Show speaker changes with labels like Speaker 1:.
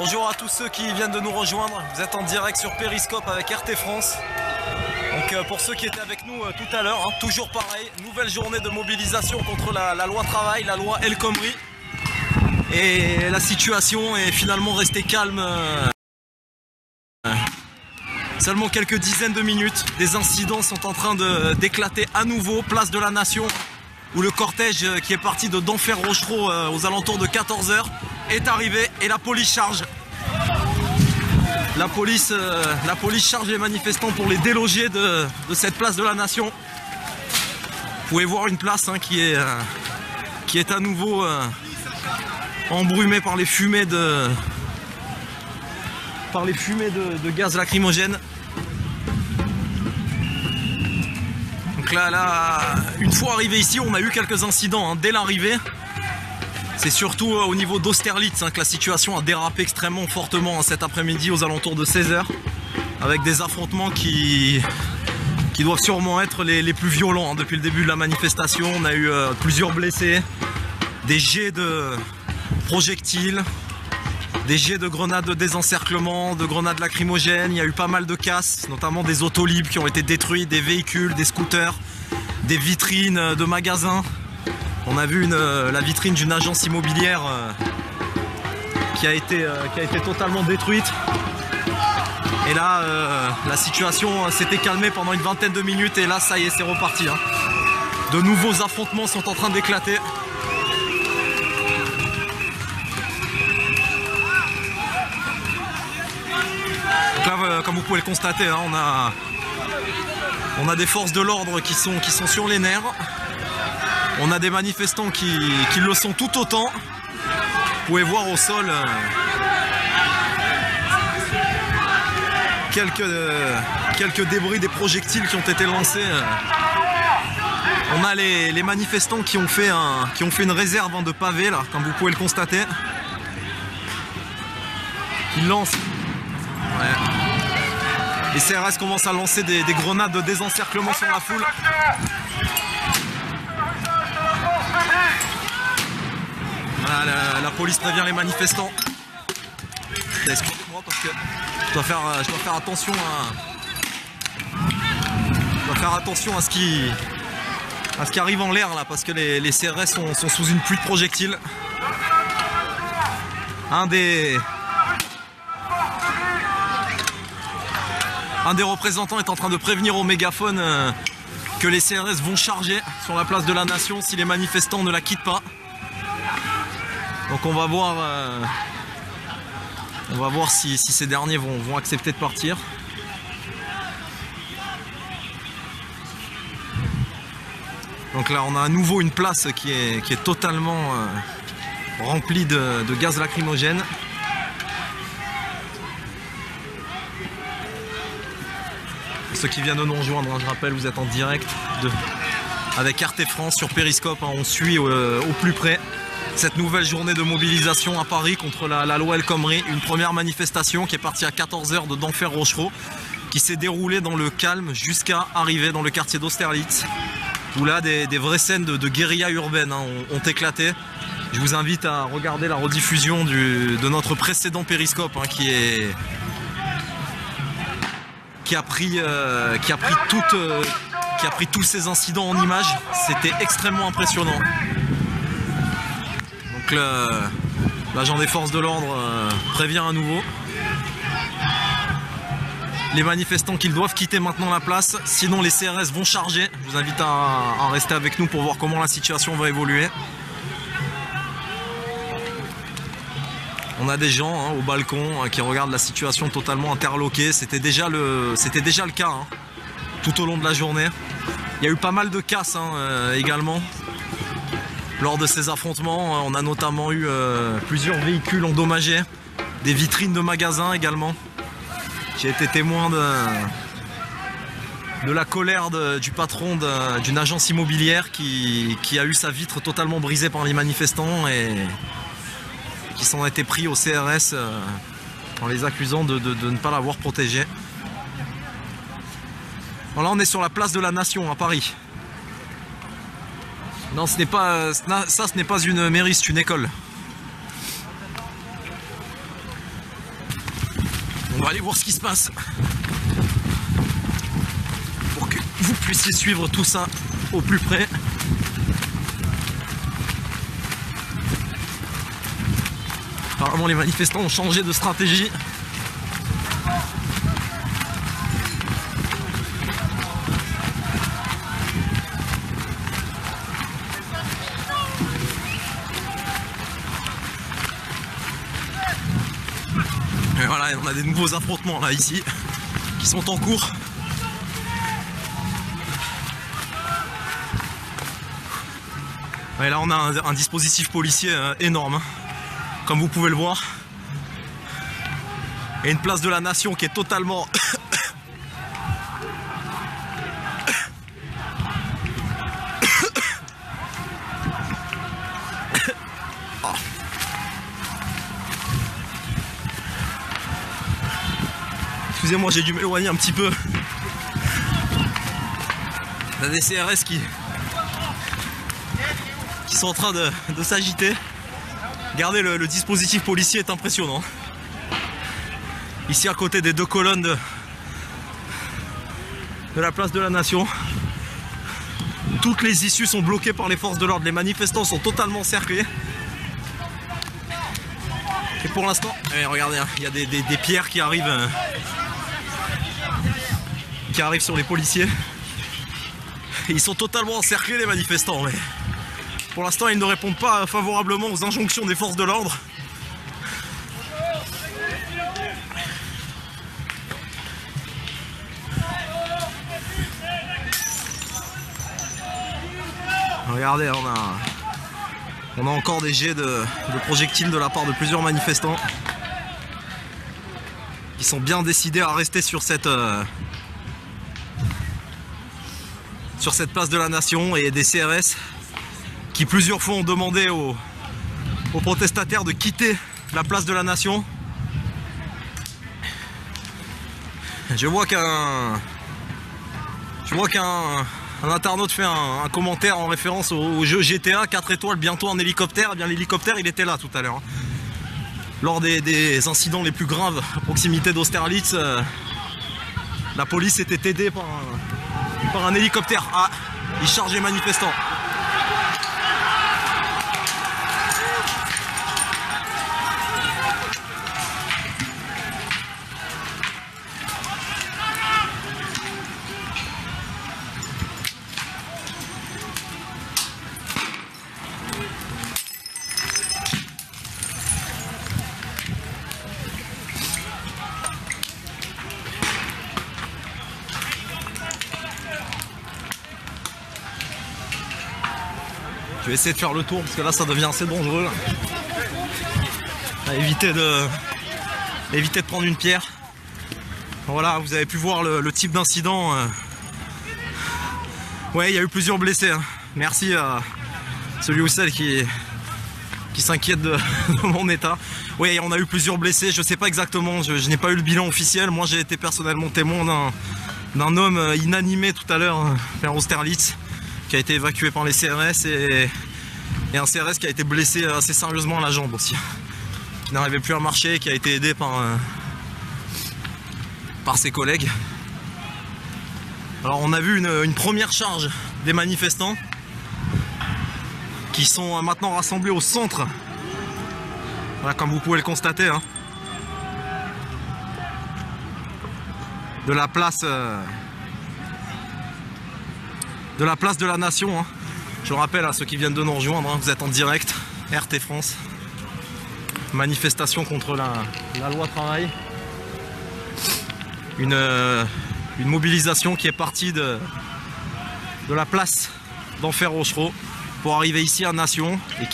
Speaker 1: Bonjour à tous ceux qui viennent de nous rejoindre, vous êtes en direct sur Périscope avec RT France. Donc pour ceux qui étaient avec nous tout à l'heure, toujours pareil, nouvelle journée de mobilisation contre la loi travail, la loi El Khomri. Et la situation est finalement restée calme. Seulement quelques dizaines de minutes, des incidents sont en train d'éclater à nouveau, place de la Nation, où le cortège qui est parti de Denfert-Rochereau aux alentours de 14 h est arrivé et la police charge. La police charge les manifestants pour les déloger de cette place de la Nation. Vous pouvez voir une place qui est à nouveau embrumée par les fumées de gaz lacrymogène. Donc là, une fois arrivé ici, on a eu quelques incidents dès l'arrivée. C'est surtout au niveau d'Austerlitz que la situation a dérapé extrêmement fortement cet après-midi aux alentours de 16 h, avec des affrontements qui doivent sûrement être les plus violents depuis le début de la manifestation. On a eu plusieurs blessés, des jets de projectiles, des jets de grenades de désencerclement, de grenades lacrymogènes. Il y a eu pas mal de casses, notamment des autolibres qui ont été détruits, des véhicules, des scooters, des vitrines de magasins. On a vu la vitrine d'une agence immobilière qui a été totalement détruite. Et là, la situation s'était calmée pendant une vingtaine de minutes et là, ça y est, c'est reparti. De nouveaux affrontements sont en train d'éclater. Donc là, comme vous pouvez le constater, on a des forces de l'ordre qui sont sur les nerfs. On a des manifestants qui le sont tout autant. Vous pouvez voir au sol quelques débris des projectiles qui ont été lancés. On a les manifestants qui ont fait une réserve de pavés, là, comme vous pouvez le constater. Ils lancent. Ouais. Les CRS commencent à lancer des grenades de désencerclement sur la foule. Voilà, la police prévient les manifestants. Excusez-moi parce que je dois faire attention à ce qui arrive en l'air là, parce que les CRS sont sous une pluie de projectiles. Un des représentants est en train de prévenir au mégaphone que les CRS vont charger sur la place de la Nation si les manifestants ne la quittent pas. Donc on va voir si ces derniers vont accepter de partir. Donc là on a à nouveau une place qui est totalement remplie de gaz lacrymogène. Pour ceux qui viennent de nous rejoindre, je rappelle, vous êtes en direct avec RT France sur Périscope. On suit au plus près cette nouvelle journée de mobilisation à Paris contre la loi El Khomri. Une première manifestation qui est partie à 14 h de Denfert-Rochereau, qui s'est déroulée dans le calme jusqu'à arriver dans le quartier d'Austerlitz, où là des vraies scènes de guérilla urbaine ont éclaté. Je vous invite à regarder la rediffusion de notre précédent Périscope qui a pris tous ces incidents en images. C'était extrêmement impressionnant. Donc l'agent des forces de l'ordre prévient à nouveau les manifestants qu'ils doivent quitter maintenant la place, sinon les CRS vont charger. Je vous invite à rester avec nous pour voir comment la situation va évoluer. On a des gens au balcon qui regardent la situation totalement interloquée. C'était déjà le cas tout au long de la journée. Il y a eu pas mal de casses également lors de ces affrontements. On a notamment eu plusieurs véhicules endommagés, des vitrines de magasins également. J'ai été témoin de la colère du patron d'une agence immobilière qui a eu sa vitre totalement brisée par les manifestants et qui s'en étaient pris au CRS en les accusant de ne pas l'avoir protégé. Bon, là on est sur la place de la Nation à Paris. Non, ce n'est pas ça, ce n'est pas une mairie, c'est une école. va aller voir ce qui se passe pour que vous puissiez suivre tout ça au plus près. Apparemment les manifestants ont changé de stratégie. Et voilà, on a des nouveaux affrontements là ici qui sont en cours. Et là on a un dispositif policier énorme, hein, comme vous pouvez le voir. Et une place de la Nation qui est totalement Excusez-moi, j'ai dû m'éloigner un petit peu. Il y a des CRS qui sont en train de s'agiter. Regardez, le dispositif policier est impressionnant. Ici à côté des deux colonnes de la place de la Nation. Toutes les issues sont bloquées par les forces de l'ordre. Les manifestants sont totalement cerclés. Et pour l'instant, regardez, hein, il y a des pierres qui arrivent sur les policiers. Et ils sont totalement encerclés, les manifestants. Mais pour l'instant, ils ne répondent pas favorablement aux injonctions des forces de l'ordre. Regardez, on a encore des jets de projectiles de la part de plusieurs manifestants qui sont bien décidés à rester sur cette place de la Nation, et des CRS qui plusieurs fois ont demandé aux protestataires de quitter la place de la Nation. Je vois qu'un internaute fait un commentaire en référence au jeu GTA 4 étoiles bientôt en hélicoptère. Eh bien, l'hélicoptère il était là tout à l'heure. Lors des incidents les plus graves à proximité d'Austerlitz, la police était aidée par un hélicoptère. Ah, il charge les manifestants. Je vais essayer de faire le tour parce que là ça devient assez dangereux. Éviter de prendre une pierre. Voilà, vous avez pu voir le type d'incident. Ouais, il y a eu plusieurs blessés. Hein. Merci à celui ou celle qui s'inquiète de mon état. Oui, on a eu plusieurs blessés. Je sais pas exactement, je n'ai pas eu le bilan officiel. Moi j'ai été personnellement témoin d'un homme inanimé tout à l'heure vers Austerlitz, qui a été évacué par les CRS, et un CRS qui a été blessé assez sérieusement à la jambe aussi, qui n'arrivait plus à marcher, qui a été aidé par ses collègues. Alors on a vu une première charge des manifestants qui sont maintenant rassemblés au centre, voilà, comme vous pouvez le constater, hein, de la place de la Nation. Hein. Je rappelle à ceux qui viennent de nous rejoindre, hein, vous êtes en direct, RT France. Manifestation contre la loi travail. Une mobilisation qui est partie de la place d'Enfer Rochereau pour arriver ici à Nation. Et